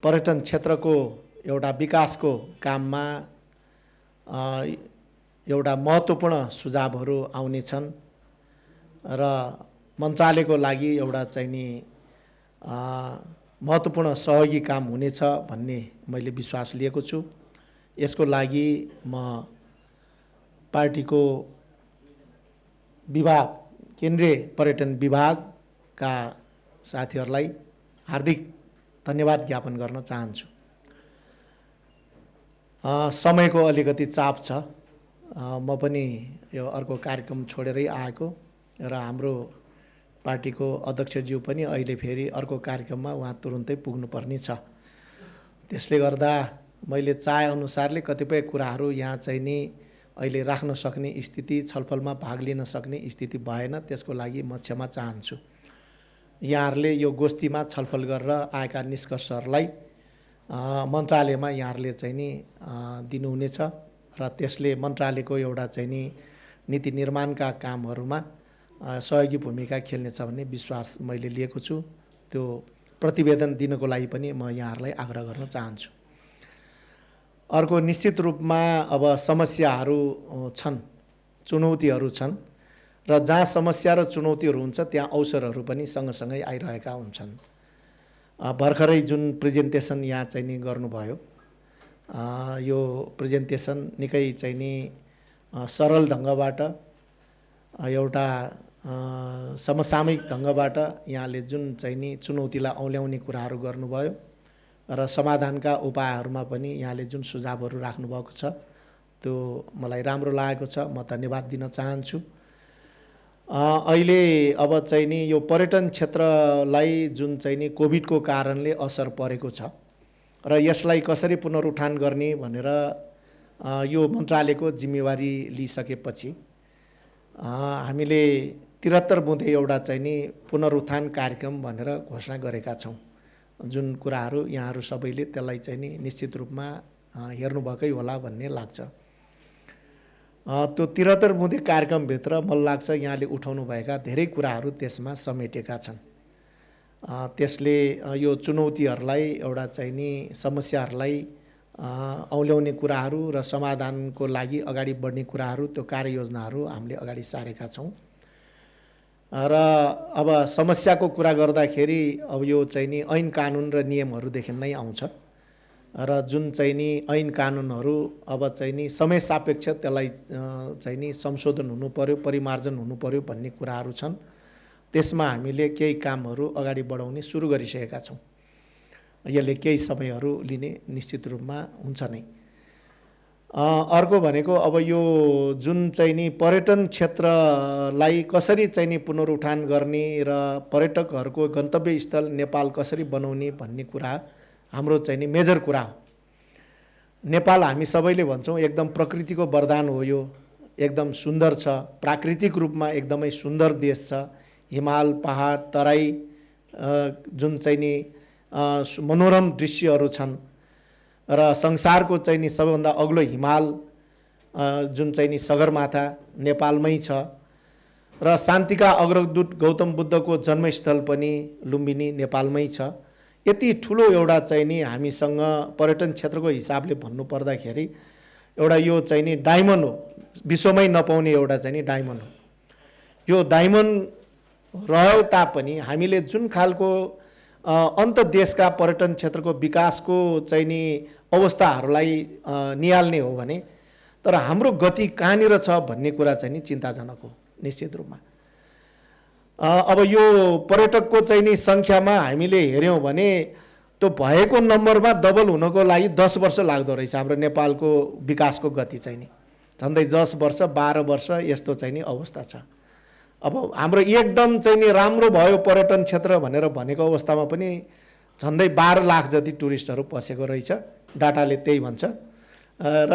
पर्यटन क्षेत्रको एउटा विकासको काममा एउटा महत्त्वपूर्ण सुझावहरू आउनेछन् र मन्त्रालयको लागि एउटा चाहिँ नि महत्त्वपूर्ण सहयोगी काम हुनेछ भन्ने मैले विश्वास लिएको छु। यसको लागि म पार्टीको विभाग केन्द्रीय पर्यटन विभागका साथीहरूलाई हार्दिक धन्यवाद ज्ञापन गर्न चाहन्छु। समयको अलिकति चाप छ, म पनि यो अर्को कार्यक्रम छोडेरै आएको र हाम्रो पार्टीको अध्यक्षज्यू पनि अहिले फेरि अर्को कार्यक्रममा उहाँ तुरुन्तै पुग्नुपर्ने छ। त्यसले गर्दा मैले चाहे अनुसारले कतिपय कुराहरू यहाँ चाहिँ नि अहिले राख्न सक्ने स्थिति, छलफलमा भाग लिन सक्ने स्थिति भएन। त्यसको लागि म क्षमा चाहन्छु। यहाँहरूले यो गोष्ठीमा छलफल गरेर आएका निष्कर्षहरूलाई मन्त्रालयमा यहाँहरूले चाहिँ नि दिनुहुनेछ र त्यसले मन्त्रालयको एउटा चाहिँ नि नीति निर्माणका कामहरूमा सहयोगी भूमिका खेल्नेछ भन्ने विश्वास मैले लिएको छु। त्यो प्रतिवेदन दिनको लागि पनि म यहाँहरूलाई आग्रह गर्न चाहन्छु। अर्को निश्चित रूपमा अब समस्याहरू छन्, चुनौतीहरू छन् र जहाँ समस्या र चुनौतीहरू हुन्छ त्यहाँ अवसरहरू पनि सँगसँगै आइरहेका हुन्छन्। भर्खरै जुन प्रेजेन्टेसन यहाँ चाहिँ नि गर्नुभयो, यो प्रेजेन्टेसन निकै चाहिँ नि सरल ढङ्गबाट एउटा समसामयिक ढङ्गबाट यहाँले जुन चाहिँ नि चुनौतीलाई औल्याउने कुराहरू गर्नुभयो र समाधानका उपायहरूमा पनि यहाँले जुन सुझावहरू राख्नुभएको छ त्यो मलाई राम्रो लागेको छ। म धन्यवाद दिन चाहन्छु। अहिले अब चाहिँ नि यो पर्यटन क्षेत्रलाई जुन चाहिँ नि कोभिडको कारणले असर परेको छ र यसलाई कसरी पुनरुत्थान गर्ने भनेर यो मन्त्रालयको जिम्मेवारी लिइसकेपछि हामीले 73 बुँदे एउटा चाहिँ नि पुनरुत्थान कार्यक्रम भनेर घोषणा गरेका छौँ। जुन कुराहरू यहाँहरू सबैले त्यसलाई चाहिँ नि निश्चित रूपमा हेर्नुभएकै होला भन्ने लाग्छ। त्यो 73 बुँदे कार्यक्रमभित्र मलाई लाग्छ यहाँले उठाउनुभएका धेरै कुराहरू त्यसमा समेटेका छन्। त्यसले यो चुनौतीहरूलाई एउटा चाहिँ नि समस्याहरूलाई औल्याउने कुराहरू र समाधानको लागि अगाडि बढ्ने कुराहरू, त्यो कार्ययोजनाहरू हामीले अगाडि सारेका छौँ। र अब समस्याको कुरा गर्दाखेरि अब यो चाहिँ नि ऐन कानुन र नियमहरूदेखि नै आउँछ र जुन चाहिँ नि ऐन कानुनहरू अब चाहिँ नि समय सापेक्ष त्यसलाई चाहिँ नि संशोधन हुनु पर्यो, परिमार्जन हुनु पर्यो भन्ने कुराहरू छन्। त्यसमा हामीले केही कामहरू अगाडि बढाउने सुरु गरिसकेका छौँ। यसले केही समयहरू लिने निश्चित रूपमा हुन्छ नै। अर्को भनेको अब यो जुन चाहिँ नि पर्यटन क्षेत्रलाई कसरी चाहिँ नि पुनरुत्थान गर्ने र पर्यटकहरूको गन्तव्य स्थल नेपाल कसरी बनाउने भन्ने कुरा हाम्रो चाहिँ नि मेजर कुरा हो। नेपाल हामी सबैले भन्छौँ एकदम प्रकृतिको वरदान हो, यो एकदम सुन्दर छ, प्राकृतिक रूपमा एकदमै सुन्दर देश छ। हिमाल, पहाड, तराई, जुन चाहिँ नि मनोरम दृश्यहरू छन् र संसारको चाहिँ नि सबैभन्दा अग्लो हिमाल जुन चाहिँ नि सगरमाथा नेपालमै छ र शान्तिका अग्रदूत गौतम बुद्धको जन्मस्थल पनि लुम्बिनी नेपालमै छ। यति ठुलो एउटा चाहिँ नि हामीसँग पर्यटन क्षेत्रको हिसाबले भन्नु पर्दाखेरि एउटा यो चाहिँ नि डायमन्ड हो, विश्वमै नपाउने एउटा चाहिँ नि डायमन्ड हो। यो डायमन्ड रह्यो तापनि हामीले जुन खालको अन्त देशका पर्यटन क्षेत्रको विकासको चाहिँ नि अवस्थाहरूलाई निहाल्ने हो भने तर हाम्रो गति कहाँनिर छ भन्ने कुरा चाहिँ नि चिन्ताजनक हो निश्चित रूपमा। अब यो पर्यटकको चाहिँ नि सङ्ख्यामा हामीले हेऱ्यौँ भने त्यो भएको नम्बरमा डबल हुनको लागि 10 वर्ष लाग्दो रहेछ। हाम्रो नेपालको विकासको गति चाहिँ नि झन्डै 10 वर्ष 12 वर्ष यस्तो चाहिँ नि अवस्था छ। अब हाम्रो एकदम चाहिँ नि राम्रो भयो पर्यटन क्षेत्र भनेर भनेको अवस्थामा पनि झन्डै 12 लाख जति टुरिस्टहरू पसेको रहेछ, डाटाले त्यही भन्छ। र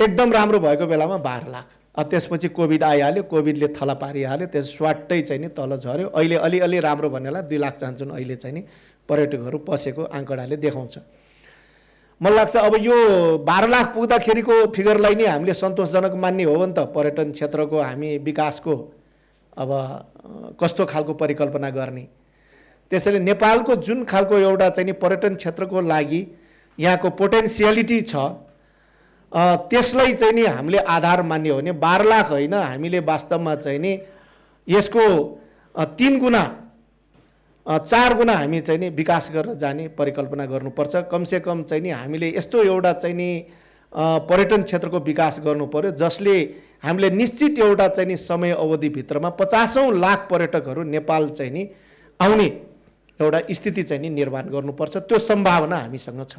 एकदम राम्रो भएको बेलामा 12 लाख, त्यसपछि कोभिड आइहाल्यो, कोभिडले थला पारिहाल्यो, त्यस स्वाटै चाहिँ नि तल झऱ्यो। अहिले अलिअलि राम्रो भन्नेलाई 2 लाख चाहन्छन् अहिले चाहिँ नि पर्यटकहरू पसेको आँकडाले देखाउँछ। मलाई लाग्छ अब यो 12 लाख पुग्दाखेरिको फिगरलाई नै हामीले सन्तोषजनक मान्ने हो भने त पर्यटन क्षेत्रको हामी विकासको अब कस्तो खालको परिकल्पना गर्ने त्यसैले नेपालको जुन खालको एउटा चाहिँ नि पर्यटन क्षेत्रको लागि यहाँको पोटेन्सियलिटी छ त्यसलाई चाहिँ नि हामीले आधार मान्यो भने 12 लाख होइन, हामीले वास्तवमा चाहिँ नि यसको 3 गुणा 4 गुणा हामी चाहिँ नि विकास गरेर जाने परिकल्पना गर्नुपर्छ। कमसे कम चाहिँ नि हामीले यस्तो एउटा चाहिँ नि पर्यटन क्षेत्रको विकास गर्नु पर्यो जसले हामीले निश्चित एउटा चाहिँ नि समय अवधिभित्रमा 50औं लाख पर्यटकहरू नेपाल चाहिँ नि आउने एउटा स्थिति चाहिँ नि निर्माण गर्नुपर्छ। त्यो सम्भावना हामीसँग छ।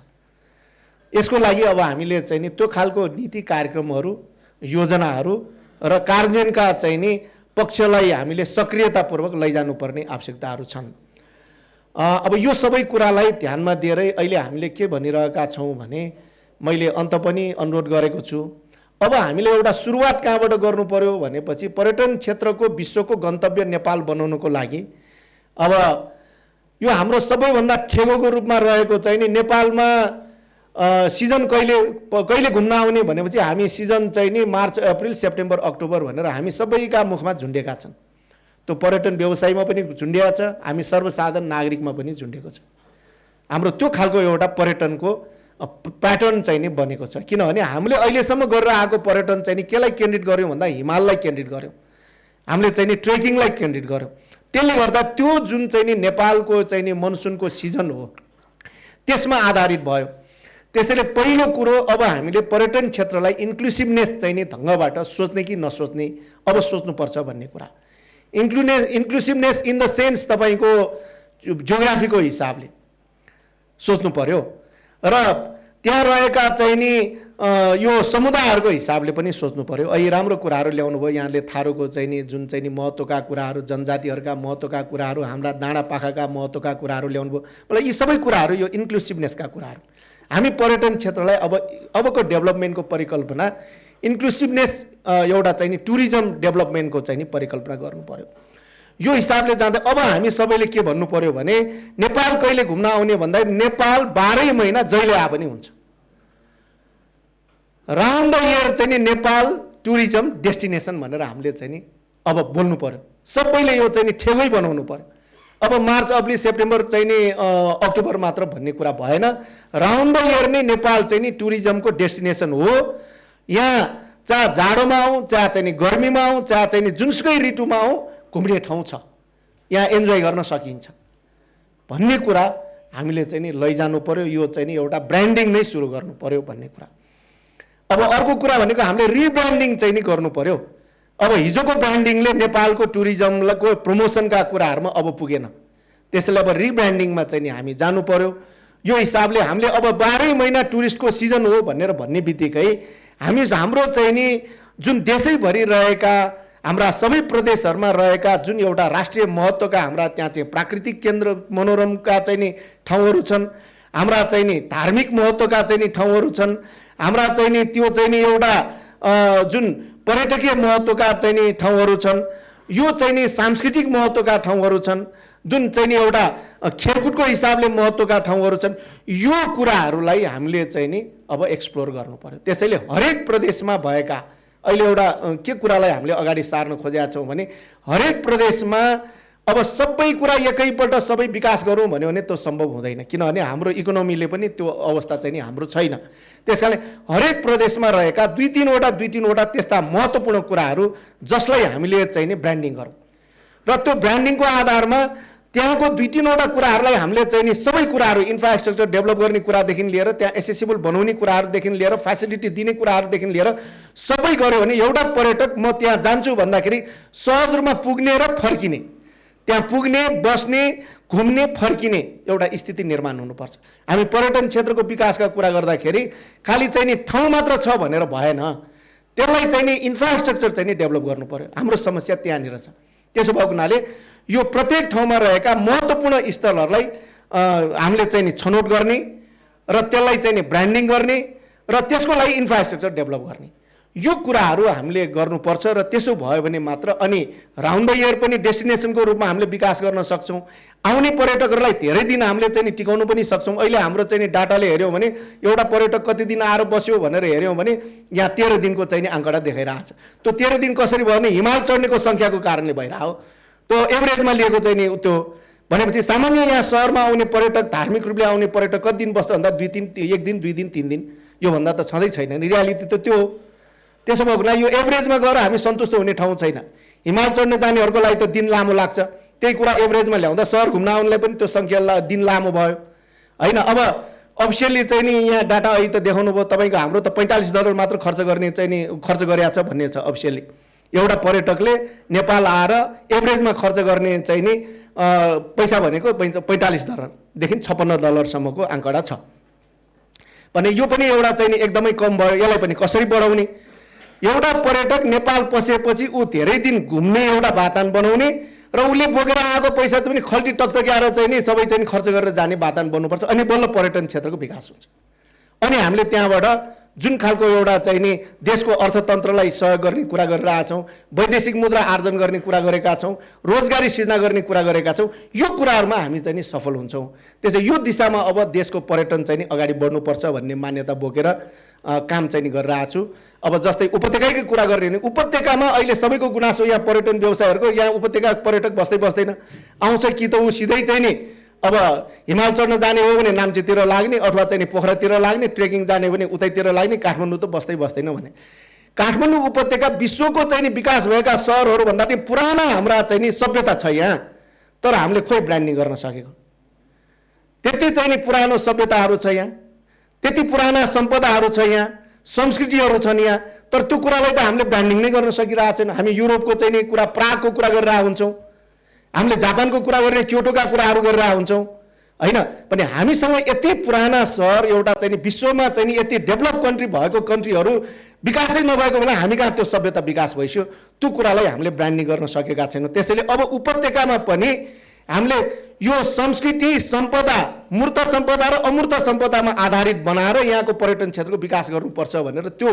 यसको लागि अब हामीले चाहिँ नि त्यो खालको नीति कार्यक्रमहरू योजनाहरू र कार्यान्वयनका चाहिँ नि पक्षलाई हामीले सक्रियतापूर्वक लैजानुपर्ने आवश्यकताहरू छन्। अब यो सबै कुरालाई ध्यानमा दिएर अहिले हामीले के भनिरहेका छौँ भने मैले अन्त पनि अनुरोध गरेको छु। अब हामीले एउटा सुरुवात कहाँबाट गर्नु पर्यो भनेपछि पर्यटन क्षेत्रको विश्वको गन्तव्य नेपाल बनाउनको लागि अब यो हाम्रो सबैभन्दा ठेगोको रूपमा रहेको चाहिँ नि नेपालमा सिजन कहिले घुम्न आउने भनेपछि हामी सिजन चाहिँ नि मार्च अप्रिल सेप्टेम्बर अक्टोबर भनेर हामी सबैका मुखमा झुन्डेका छन्। त्यो पर्यटन व्यवसायमा पनि झुन्डिएको छ, हामी सर्वसाधारण नागरिकमा पनि झुन्डेको छ। हाम्रो त्यो खालको एउटा पर्यटनको प्याटर्न चाहिँ नि बनेको छ। किनभने हामीले अहिलेसम्म गरेर आएको पर्यटन चाहिँ नि केलाई केन्द्रित गर्यौँ भन्दा हिमाललाई केन्द्रित गर्यौँ, हामीले चाहिँ नि ट्रेकिङलाई केन्द्रित गर्यौँ। त्यसले गर्दा त्यो जुन चाहिँ नि नेपालको चाहिँ नि मनसुनको सिजन हो त्यसमा आधारित भयो। त्यसैले पहिलो कुरो अब हामीले पर्यटन क्षेत्रलाई इन्क्लुसिभनेस चाहिँ नि ढङ्गबाट सोच्ने कि नसोच्ने अब सोच्नुपर्छ भन्ने कुरा। इन्क्लुसिभनेस इन द सेन्स तपाईँको जियोग्राफीको हिसाबले सोच्नु पर्यो र त्यहाँ रहेका चाहिँ नि यो समुदायहरूको हिसाबले पनि सोच्नु पर्यो। अहिले राम्रो कुराहरू ल्याउनु भयो यहाँले, थारूको चाहिँ नि जुन चाहिँ नि महत्त्वका कुराहरू, जनजातिहरूका महत्त्वका कुराहरू, हाम्रा डाँडापाखाका महत्त्वका कुराहरू ल्याउनु भयो। मलाई यी सबै कुराहरू यो इन्क्लुसिभनेसका कुराहरू। हामी पर्यटन क्षेत्रलाई अबको डेभलपमेन्टको परिकल्पना इन्क्लुसिभनेस एउटा चाहिँ नि टुरिज्म डेभलपमेन्टको चाहिँ नि परिकल्पना गर्नु पर्यो। यो हिसाबले जाँदा अब हामी सबैले के भन्नु पर्यो भने नेपाल कहिले घुम्न आउने भन्दा नेपाल 12 महिना जहिले आए पनि हुन्छ। राउन्ड द इयर चाहिँ नि नेपाल टुरिज्म डेस्टिनेसन भनेर हामीले चाहिँ नि अब बोल्नु पर्यो। सबैले यो चाहिँ नि ठेगै बनाउनु पर्यो। अब मार्च अप्रिल सेप्टेम्बर चाहिँ नि अक्टोबर मात्र भन्ने कुरा भएन। राउन्ड द इयर नै नेपाल चाहिँ नि टुरिज्मको डेस्टिनेसन हो। यहाँ चाहे जाडोमा आउँ, चाहे चाहिँ नि गर्मीमा आउँ, चाहे चाहिँ नि जुनसुकै ऋतुमा आउँ, घुम्ने ठाउँ छ, यहाँ इन्जोय गर्न सकिन्छ भन्ने कुरा हामीले चाहिँ नि लैजानु पर्यो। यो चाहिँ नि एउटा ब्रान्डिङ नै सुरु गर्नु पर्यो भन्ने कुरा। अब अर्को कुरा भनेको हामीले रिब्रान्डिङ चाहिँ नि गर्नु पर्यो। अब हिजोको ब्रान्डिङले नेपालको टुरिज्मको प्रमोसनका कुराहरूमा अब पुगेन। त्यसैले अब रिब्रान्डिङमा चाहिँ नि हामी जानु पर्यो। यो हिसाबले हामीले अब 12 महिना टुरिस्टको सिजन हो भनेर भन्ने बित्तिकै हाम्रो चाहिँ नि जुन देशैभरि रहेका हाम्रा सबै प्रदेशहरूमा रहेका जुन एउटा राष्ट्रिय महत्त्वका हाम्रा त्यहाँ चाहिँ प्राकृतिक केन्द्र मनोरमका चाहिँ नि ठाउँहरू छन्, हाम्रा चाहिँ नि धार्मिक महत्त्वका चाहिँ नि ठाउँहरू छन्, हाम्रा चाहिँ नि त्यो चाहिँ नि एउटा जुन पर्यटकीय महत्त्वका चाहिँ नि ठाउँहरू छन्, यो चाहिँ नि सांस्कृतिक महत्त्वका ठाउँहरू छन्, जुन चाहिँ नि एउटा खेलकुदको हिसाबले महत्त्वका ठाउँहरू छन्। यो कुराहरूलाई हामीले चाहिँ नि अब एक्सप्लोर गर्नु पर्यो। त्यसैले हरेक प्रदेशमा भएका अहिले एउटा के कुरालाई हामीले अगाडि सार्न खोजेका छौँ भने हरेक प्रदेशमा अब सबै कुरा एकैपल्ट सबै विकास गरौँ भन्यो भने त्यो सम्भव हुँदैन। किनभने हाम्रो इकोनोमीले पनि त्यो अवस्था चाहिँ नि हाम्रो छैन। त्यसकारणले हरेक प्रदेशमा रहेका दुई तीनवटा त्यस्ता महत्त्वपूर्ण कुराहरू जसलाई हामीले चाहिँ नि ब्रान्डिङ गरौँ र त्यो ब्रान्डिङको आधारमा त्यहाँको दुई तीनवटा कुराहरूलाई हामीले चाहिँ नि सबै कुराहरू इन्फ्रास्ट्रक्चर डेभलप गर्ने कुरादेखि लिएर त्यहाँ एसेसिबल बनाउने कुराहरूदेखि लिएर फेसिलिटी दिने कुराहरूदेखि लिएर सबै गऱ्यो भने एउटा पर्यटक म त्यहाँ जान्छु भन्दाखेरि सहज रूपमा पुग्ने र फर्किने, त्यहाँ पुग्ने, बस्ने, घुम्ने, फर्किने एउटा स्थिति निर्माण हुनुपर्छ। हामी पर्यटन क्षेत्रको विकासका कुरा गर्दाखेरि खालि चाहिँ नि ठाउँ मात्र छ भनेर भएन, त्यसलाई चाहिँ नि इन्फ्रास्ट्रक्चर चाहिँ नि डेभलप गर्नु पर्यो। हाम्रो समस्या त्यहाँनिर छ। त्यसो भएको हुनाले यो प्रत्येक ठाउँमा रहेका महत्त्वपूर्ण स्थलहरूलाई हामीले चाहिँ नि छनौट गर्ने र त्यसलाई चाहिँ नि ब्रान्डिङ गर्ने र त्यसको लागि इन्फ्रास्ट्रक्चर डेभलप गर्ने, यो कुराहरू हामीले गर्नुपर्छ। र त्यसो भयो भने मात्र अनि राउन्ड द इयर पनि डेस्टिनेसनको रूपमा हामीले विकास गर्न सक्छौँ। आउने पर्यटकहरूलाई धेरै दिन हामीले चाहिँ नि टिकाउनु पनि सक्छौँ। अहिले हाम्रो चाहिँ नि डाटाले हेऱ्यौँ भने एउटा पर्यटक कति दिन आएर बस्यो भनेर हेऱ्यौँ भने यहाँ 13 दिनको चाहिँ नि आँकडा देखाइरहेको छ। त्यो 13 दिन कसरी भयो भने हिमाल चढ्नेको सङ्ख्याको कारणले भइरहेको, त्यो एभरेजमा लिएको चाहिँ नि त्यो भनेपछि सामान्य यहाँ शहरमा आउने पर्यटक, धार्मिक रूपले आउने पर्यटक कति दिन बस्छ भन्दा 1 दिन 2 दिन 3 दिन, योभन्दा त छँदै छैन। रियालिटी त त्यो हो। त्यसो भएको हुनाले यो एभरेजमा गएर हामी सन्तुष्ट हुने ठाउँ छैन। हिमाल चढ्न जानेहरूको लागि त दिन लामो लाग्छ, त्यही कुरा एभरेजमा ल्याउँदा सहर घुम्न आउनेलाई पनि त्यो सङ्ख्या दिन लामो भयो होइन। अब अफिसियली चाहिँ नि यहाँ डाटा अहिले त देखाउनु भयो तपाईँको, हाम्रो त $45 मात्र खर्च गर्ने चाहिँ नि खर्च गरेको छ भन्ने छ अफिसियली। एउटा पर्यटकले नेपाल आएर एभरेजमा खर्च गर्ने चाहिँ नि पैसा भनेको $45देखि $56 आँकडा छ भने यो पनि एउटा चाहिँ नि एकदमै कम भयो। यसलाई पनि कसरी बढाउने? एउटा पर्यटक नेपाल पसेपछि ऊ धेरै दिन घुम्ने एउटा वातावरण बनाउने र उसले बोकेर आएको पैसा चाहिँ पनि खल्टी टकटक्याएर चाहिँ नि सबै चाहिँ खर्च गरेर जाने वातावरण बन्नुपर्छ, अनि बल्ल पर्यटन क्षेत्रको विकास हुन्छ। अनि हामीले त्यहाँबाट जुन खालको एउटा चाहिँ नि देशको अर्थतन्त्रलाई सहयोग गर्ने कुरा गरिरहेका छौँ, वैदेशिक मुद्रा आर्जन गर्ने कुरा गरेका छौँ, रोजगारी सृजना गर्ने कुरा गरेका छौँ, यो कुराहरूमा हामी चाहिँ नि सफल हुन्छौँ। त्यसै यो दिशामा अब देशको पर्यटन चाहिँ नि अगाडि बढ्नुपर्छ भन्ने मान्यता बोकेर काम चाहिँ नि गरिरहेको छु। अब जस्तै उपत्यकाकै कुरा गर्ने भने उपत्यकामा अहिले सबैको गुनासो यहाँ पर्यटन व्यवसायहरूको, यहाँ उपत्यका पर्यटक बस्दैन, आउँछ कि त ऊ सिधै चाहिँ नि अब हिमाल चढ्न जाने हो भने नाम्चीतिर लाग्ने, अथवा चाहिँ नि पोखरातिर लाग्ने, ट्रेकिङ जाने भने उतैतिर लाग्ने, काठमाडौँ त बस्दैन भने। काठमाडौँ उपत्यका विश्वको चाहिँ नि विकास भएका सहरहरूभन्दा पनि पुराना हाम्रा चाहिँ नि सभ्यता छ यहाँ, तर हामीले खोइ ब्रान्डिङ गर्न सकेको। त्यति चाहिँ नि पुरानो सभ्यताहरू छ यहाँ, त्यति पुराना सम्पदाहरू छ यहाँ, संस्कृतिहरू छन् यहाँ, तर त्यो कुरालाई त हामीले ब्रान्डिङ नै गर्न सकिरहेको छैन। हामी युरोपको चाहिँ नि कुरा, प्रागको कुरा गरिरहेको हुन्छौँ, हामीले जापानको कुरा गर्ने, क्योटोका कुराहरू गरिरहेको हुन्छौँ होइन। भने हामीसँग यति पुराना सहर, एउटा चाहिँ नि विश्वमा चाहिँ नि यति डेभलप कन्ट्री भएको कन्ट्रीहरू विकासै नभएको बेला हामी कहाँ त्यो सभ्यता विकास भइसक्यो, त्यो कुरालाई हामीले ब्रान्डिङ गर्न सकेका छैनौँ। त्यसैले अब उपत्यकामा पनि हामीले यो संस्कृति, सम्पदा, मूर्त सम्पदा र अमूर्त सम्पदामा आधारित बनाएर यहाँको पर्यटन क्षेत्रको विकास गर्नुपर्छ भनेर त्यो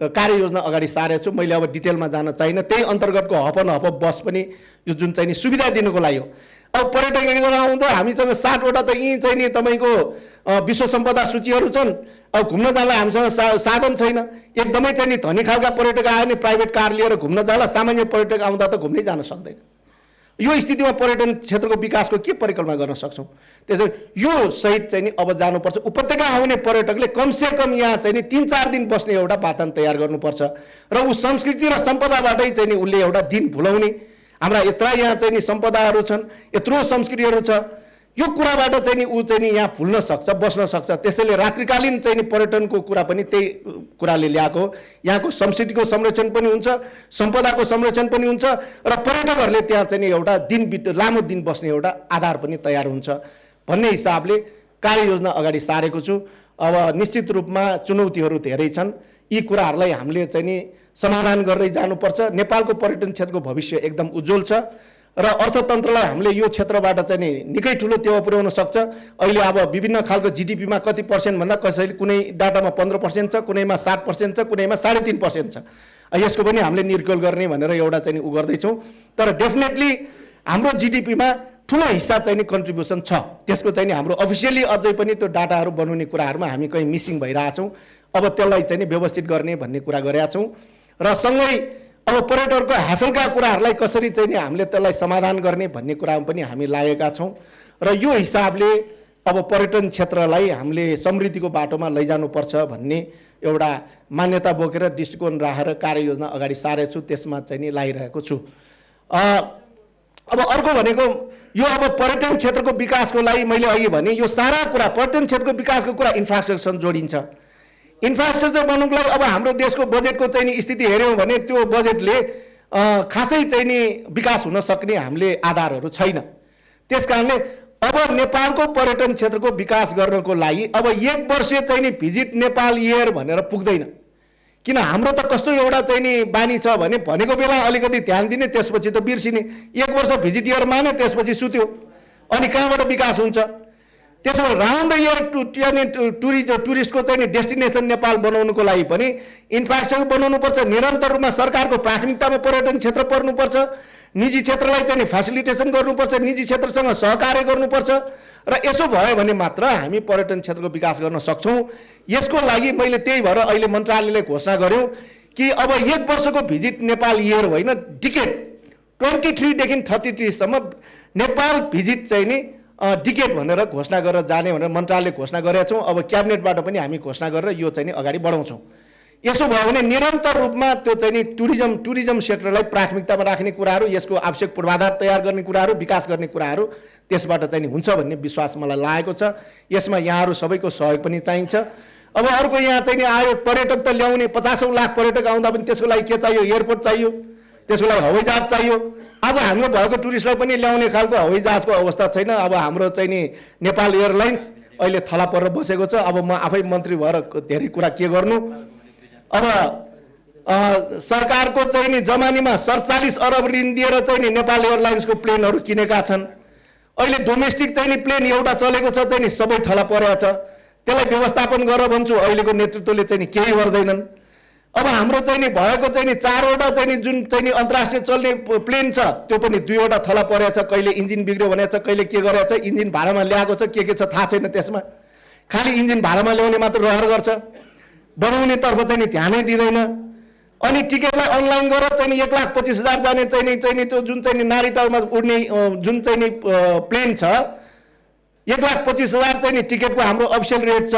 कार्ययोजना अगाडि सारेको छु। मैले अब डिटेलमा जान चाहिनँ। त्यही अन्तर्गतको हप एन्ड हप बस पनि यो जुन चाहिँ नि सुविधा दिनुको लागि हो। अब पर्यटक एकजना आउँदा हामीसँग 60वटा त यहीँ चाहिँ नि तपाईँको विश्व सम्पदा सूचीहरू छन्। अब घुम्न जाँदा हामीसँग साधन छैन। एकदमै चाहिँ नि धनी खालका पर्यटक आयो भने प्राइभेट कार लिएर घुम्न जाला, सामान्य पर्यटक आउँदा त घुम्नै जान सक्दैन। यो स्थितिमा पर्यटन क्षेत्रको विकासको के परिकल्पना गर्न सक्छौँ? त्यसै यो सहित चाहिँ नि अब जानुपर्छ। उपत्यका आउने पर्यटकले कमसेकम यहाँ चाहिँ नि 3-4 दिन बस्ने एउटा वातावरण तयार गर्नुपर्छ र ऊ संस्कृति र सम्पदाबाटै चाहिँ नि उसले एउटा दिन भुलाउने। हाम्रा यत्रा यहाँ चाहिँ नि सम्पदाहरू छन्, यत्रो संस्कृतिहरू छ, यो कुराबाट चाहिँ नि ऊ चाहिँ नि यहाँ भुल्न सक्छ, बस्न सक्छ। त्यसैले रात्रिकालीन चाहिँ नि पर्यटनको कुरा पनि त्यही कुराले ल्याएको हो। यहाँको संस्कृतिको संरक्षण पनि हुन्छ, सम्पदाको संरक्षण पनि हुन्छ र पर्यटकहरूले त्यहाँ चाहिँ नि एउटा लामो दिन बस्ने एउटा आधार पनि तयार हुन्छ भन्ने हिसाबले कार्ययोजना अगाडि सारेको छु। अब निश्चित रूपमा चुनौतीहरू धेरै छन्, यी कुराहरूलाई हामीले चाहिँ नि समाधान गर्दै जानुपर्छ। नेपालको पर्यटन क्षेत्रको भविष्य एकदम उज्जवल छ र अर्थतन्त्रलाई हामीले यो क्षेत्रबाट चाहिँ नि निकै ठुलो टेवा पुर्याउन सक्छ। अहिले अब विभिन्न खालको जिडिपीमा कति पर्सेन्ट भन्दा कसैले कुनै डाटामा 15% छ, कुनैमा 7% छ, कुनैमा 3.5% छ। यसको पनि हामीले निर्क्युल गर्ने भनेर एउटा चाहिँ नि उ गर्दैछौँ। तर डेफिनेटली हाम्रो जिडिपीमा ठुलो हिस्सा चाहिँ नि कन्ट्रिब्युसन छ। त्यसको चाहिँ नि हाम्रो अफिसियली अझै पनि त्यो डाटाहरू बनाउने कुराहरूमा हामी कहीँ मिसिङ भइरहेछौँ। अब त्यसलाई चाहिँ नि व्यवस्थित गर्ने भन्ने कुरा गरेका छौँ र सँगै अब पर्यटकको हासिलका कुराहरूलाई कसरी चाहिँ नि हामीले त्यसलाई समाधान गर्ने भन्ने कुरामा पनि हामी लागेका छौँ र यो हिसाबले अब पर्यटन क्षेत्रलाई हामीले समृद्धिको बाटोमा लैजानुपर्छ भन्ने एउटा मान्यता बोकेर दृष्टिकोण राखेर कार्ययोजना अगाडि सारेको छु, त्यसमा चाहिँ नि लागिरहेको छु। अब अर्को भनेको यो अब पर्यटन क्षेत्रको विकासको लागि मैले अघि भने यो सारा कुरा पर्यटन क्षेत्रको विकासको कुरा इन्फ्रास्ट्रक्चर जोडिन्छ। इन्फ्रास्ट्रक्चर बनाउनुको लागि अब हाम्रो देशको बजेटको चाहिँ नि स्थिति हेऱ्यौँ भने त्यो बजेटले खासै चाहिँ नि विकास हुन सक्ने हामीले आधारहरू छैन। त्यस कारणले अब नेपालको पर्यटन क्षेत्रको विकास गर्नको लागि अब 1 वर्ष चाहिँ नि भिजिट नेपाल इयर भनेर पुग्दैन। किन हाम्रो त कस्तो एउटा चाहिँ नि बानी छ भने भनेको बेला अलिकति ध्यान दिने, त्यसपछि त बिर्सिने। 1 वर्ष भिजिट इयर माने त्यसपछि सुत्यो, अनि कहाँबाट विकास हुन्छ? त्यसो भए राउन्ड द इयर टुरिस्टको चाहिँ नि डेस्टिनेसन नेपाल बनाउनुको लागि पनि इन्फ्रास्ट्रक्चर बनाउनुपर्छ। निरन्तर रूपमा सरकारको प्राथमिकतामा पर्यटन क्षेत्र पर्नुपर्छ। निजी क्षेत्रलाई चाहिँ नि फेसिलिटेसन गर्नुपर्छ, निजी क्षेत्रसँग सहकार्य गर्नुपर्छ र यसो भयो भने मात्र हामी पर्यटन क्षेत्रको विकास गर्न सक्छौँ। यसको लागि मैले त्यही भएर अहिले मन्त्रालयले घोषणा गर्यो कि अब 1 वर्षको भिजिट नेपाल इयर होइन, डिकेड 23 देखि 33 सम्म नेपाल भिजिट चाहिँ नि टिकट भनेर घोषणा गरेर जाने भनेर मन्त्रालयले घोषणा गरेका छौँ। अब क्याबिनेटबाट पनि हामी घोषणा गरेर यो चाहिँ नि अगाडि बढाउँछौँ। यसो भयो भने निरन्तर रूपमा त्यो चाहिँ नि टुरिज्म सेक्टरलाई प्राथमिकतामा राख्ने कुराहरू, यसको आवश्यक पूर्वाधार तयार गर्ने कुराहरू, विकास गर्ने कुराहरू त्यसबाट चाहिँ नि हुन्छ भन्ने विश्वास मलाई लागेको छ। यसमा यहाँहरू सबैको सहयोग पनि चाहिन्छ। अब अर्को यहाँ चाहिँ नि आयो पर्यटक त ल्याउने 50औं लाख पर्यटक आउँदा पनि त्यसको लागि के चाहियो? एयरपोर्ट चाहियो, त्यसको लागि हवाईजहाज चाहियो। आज हाम्रो भएको टुरिस्टलाई पनि ल्याउने खालको हवाईजहाजको अवस्था छैन। अब हाम्रो चाहिँ नि नेपाल एयरलाइन्स अहिले थला परेर बसेको छ। अब म आफै मन्त्री भएर धेरै कुरा के गर्नु। अब सरकारको चाहिँ नि जमानीमा 47 अरब ऋण दिएर चाहिँ नि नेपाल एयरलाइन्सको प्लेनहरू किनेका छन्। अहिले डोमेस्टिक चाहिँ नि प्लेन एउटा चलेको छ चाहिँ नि सबै थला परेको छ। त्यसलाई व्यवस्थापन गरेर भन्छु अहिलेको नेतृत्वले चाहिँ नि केही गर्दैनन्। अब हाम्रो चाहिँ नि भएको चाहिँ नि 4वटा चाहिँ नि जुन चाहिँ नि अन्तर्राष्ट्रिय चल्ने प्लेन छ त्यो पनि 2वटा थला परेको छ। कहिले इन्जिन बिग्रियो भनेको छ, कहिले के गरेको छ, इन्जिन भाडामा ल्याएको छ, के छ थाहा छैन। त्यसमा खालि इन्जिन भाडामा ल्याउने मात्र रहर गर्छ, बनाउने तर्फ चाहिँ नि ध्यानै दिँदैन। अनि टिकटलाई अनलाइन गरेर चाहिँ नि 1,25,000 जाने चाहिँ नि त्यो जुन चाहिँ नि नारीतालमा उड्ने जुन चाहिँ नि प्लेन छ 1,25,000 चाहिँ नि टिकटको हाम्रो अफिसियल रेट छ।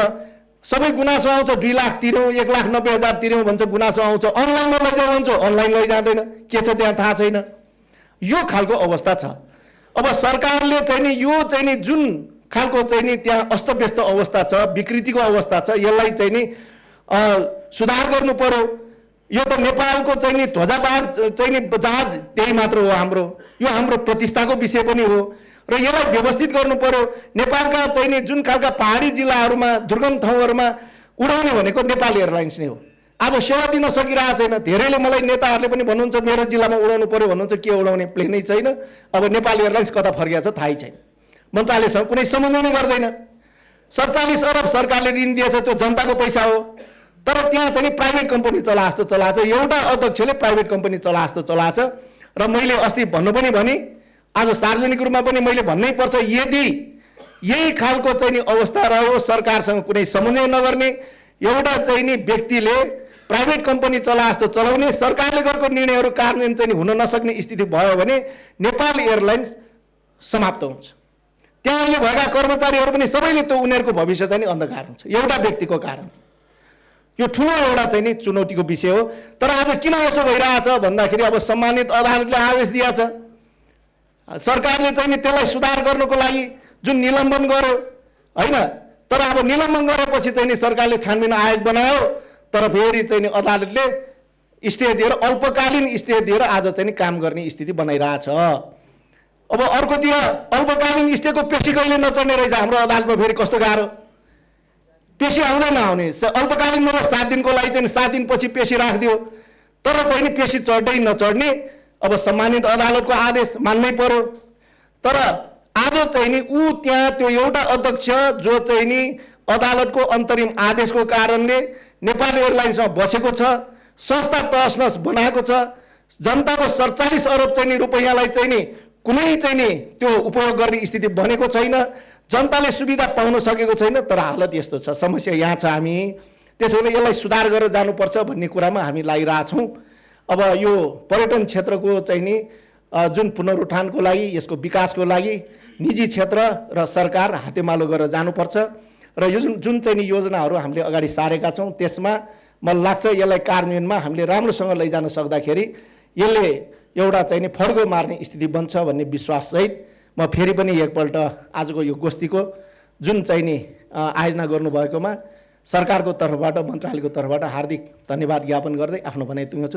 सबै गुनासो आउँछ 2 लाख तिर्यौँ, 1,90,000 तिर्यौँ भन्छ, गुनासो आउँछ। अनलाइनमा लैजाउँ भन्छ, अनलाइन लैजाँदैन, के छ त्यहाँ थाहा छैन। यो खालको अवस्था छ। अब सरकारले चाहिँ नि यो चाहिँ नि जुन खालको चाहिँ नि त्यहाँ अस्तव्यस्त अवस्था छ, विकृतिको अवस्था छ, यसलाई चाहिँ नि सुधार गर्नु पर्यो। यो त नेपालको चाहिँ नि ध्वजावाहक चाहिँ नि जहाज त्यही मात्र हो हाम्रो, यो हाम्रो प्रतिष्ठाको विषय पनि हो र यसलाई व्यवस्थित गर्नु पर्यो। नेपालका चाहिँ नि जुन खालका पहाडी जिल्लाहरूमा दुर्गम ठाउँहरूमा उडाउने भनेको नेपाल एयरलाइन्स नै हो। आज सेवा दिन सकिरहेको छैन। धेरैले मलाई नेताहरूले पनि भन्नुहुन्छ मेरो जिल्लामा उडाउनु पर्यो भन्नुहुन्छ, के उडाउने प्लेनै छैन। अब नेपाल एयरलाइन्स कता फर्किएको छ थाहै छैन। मन्त्रालयसँग कुनै सम्बन्ध नै गर्दैन। 47 अरब सरकारले ऋण दिएछ, त्यो जनताको पैसा हो। तर त्यहाँ चाहिँ प्राइभेट कम्पनी चला जस्तो चलाछ, एउटा अध्यक्षले प्राइभेट कम्पनी चला जस्तो चलाछ। र मैले अस्ति भन्नु पनि भने आज सार्वजनिक रूपमा पनि मैले भन्नै पर्छ, यदि यही खालको चाहिँ नि अवस्था रह्यो, सरकारसँग कुनै समन्वय नगर्ने, एउटा चाहिँ नि व्यक्तिले प्राइभेट कम्पनी चला जस्तो चलाउने, सरकारले गरेको निर्णयहरू कार्यान्वयन चाहिँ हुन नसक्ने स्थिति भयो भने नेपाल एयरलाइन्स समाप्त हुन्छ। त्यहाँ अहिले भएका कर्मचारीहरू पनि सबैले त्यो उनीहरूको भविष्य चाहिँ नि अन्धकार हुन्छ एउटा व्यक्तिको कारण। यो ठुलो एउटा चाहिँ नि चुनौतीको विषय हो। तर आज किन यसो भइरहेछ भन्दाखेरि अब सम्मानित अदालतले आदेश दिएछ, सरकारले चाहिँ नि त्यसलाई सुधार गर्नको लागि जुन निलम्बन गर्यो होइन। तर अब निलम्बन गरेपछि चाहिँ नि सरकारले छानबिन आयोग बनायो, तर फेरि चाहिँ नि अदालतले स्टे दिएर अल्पकालीन स्टे दिएर आज चाहिँ नि काम गर्ने स्थिति बनाइरहेछ। अब अर्कोतिर अल्पकालीन स्टेको पेशी कहिले नचढ्ने रहेछ हाम्रो अदालतमा। फेरि कस्तो गाह्रो, पेशी आउँदै नआउने। अल्पकालीनमा 7 दिनको लागि चाहिँ 7 दिनपछि पेशी राखिदियो, तर चाहिँ नि पेशी चढ्दै नचढ्ने। अब सम्मानित अदालतको आदेश मान्नै पर्यो। तर आज चाहिँ नि ऊ त्यहाँ त्यो एउटा अध्यक्ष जो चाहिँ नि अदालतको अन्तरिम आदेशको कारणले नेपाल एयरलाइन्समा बसेको छ, संस्था तहस बनाएको छ, जनताको 47 अरब चाहिँ नि रुपैयाँलाई चाहिँ नि कुनै चाहिँ नि त्यो उपयोग गर्ने स्थिति बनेको छैन, जनताले सुविधा पाउन सकेको छैन। तर हालत यस्तो छ, समस्या यहाँ छ। हामी त्यसैले यसलाई सुधार गरेर जानुपर्छ भन्ने कुरामा हामी लागिरहेछौँ। अब यो पर्यटन क्षेत्रको चाहिँ नि जुन पुनरुत्थानको लागि, यसको विकासको लागि निजी क्षेत्र र सरकार हातेमालो गरेर जानुपर्छ। र यो जुन चाहिँ नि योजनाहरू हामीले अगाडि सारेका छौँ त्यसमा मलाई लाग्छ यसलाई कार्यान्वयनमा हामीले राम्रोसँग लैजान सक्दाखेरि यसले एउटा चाहिँ नि फड्को मार्ने स्थिति बन्छ भन्ने विश्वाससहित म फेरि पनि एकपल्ट आजको यो गोष्ठीको जुन चाहिँ नि आयोजना गर्नुभएकोमा सरकारको तर्फबाट, मन्त्रालयको तर्फबाट हार्दिक धन्यवाद ज्ञापन गर्दै आफ्नो भनाइ टुङ्ग्याउँछु।